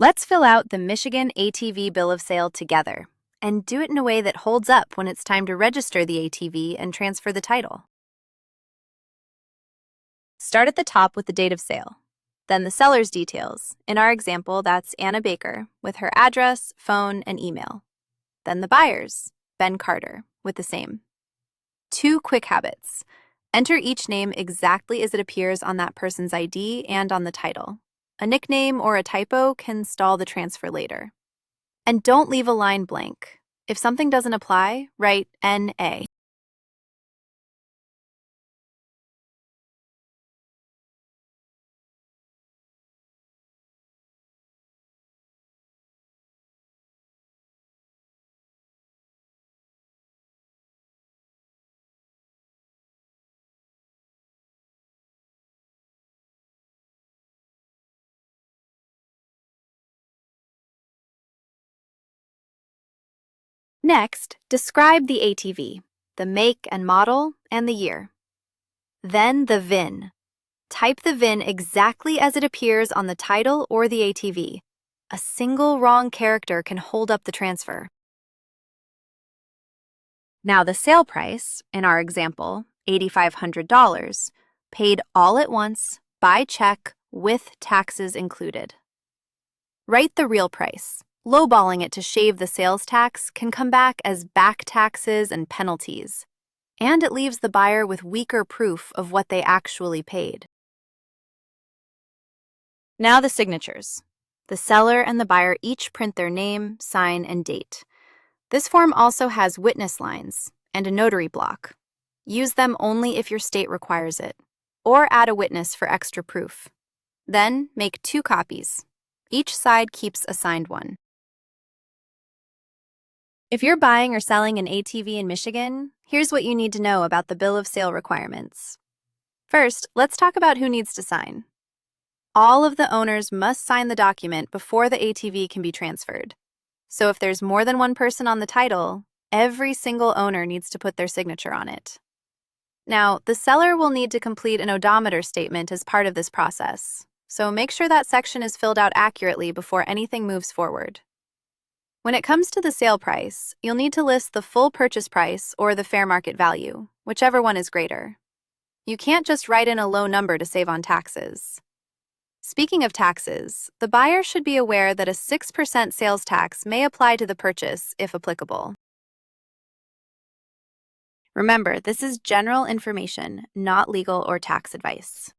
Let's fill out the Michigan ATV bill of sale together and do it in a way that holds up when it's time to register the ATV and transfer the title. Start at the top with the date of sale, then the seller's details. In our example, that's Anna Baker with her address, phone, and email. Then the buyer's, Ben Carter, with the same. 2 quick habits. Enter each name exactly as it appears on that person's ID and on the title. A nickname or a typo can stall the transfer later. And don't leave a line blank. If something doesn't apply, write NA. Next, describe the ATV, the make and model, and the year. Then the VIN. Type the VIN exactly as it appears on the title or the ATV. A single wrong character can hold up the transfer. Now the sale price, in our example, $8,500, paid all at once, by check, with taxes included. Write the real price. Lowballing it to shave the sales tax can come back as back taxes and penalties, and it leaves the buyer with weaker proof of what they actually paid. Now the signatures. The seller and the buyer each print their name, sign, and date. This form also has witness lines and a notary block. Use them only if your state requires it, or add a witness for extra proof. Then make 2 copies. Each side keeps a signed one. If you're buying or selling an ATV in Michigan, here's what you need to know about the bill of sale requirements. First, let's talk about who needs to sign. All of the owners must sign the document before the ATV can be transferred. So if there's more than one person on the title, every single owner needs to put their signature on it. Now, the seller will need to complete an odometer statement as part of this process, so make sure that section is filled out accurately before anything moves forward. When it comes to the sale price, you'll need to list the full purchase price or the fair market value, whichever one is greater. You can't just write in a low number to save on taxes. Speaking of taxes, the buyer should be aware that a 6% sales tax may apply to the purchase if applicable. Remember, this is general information, not legal or tax advice.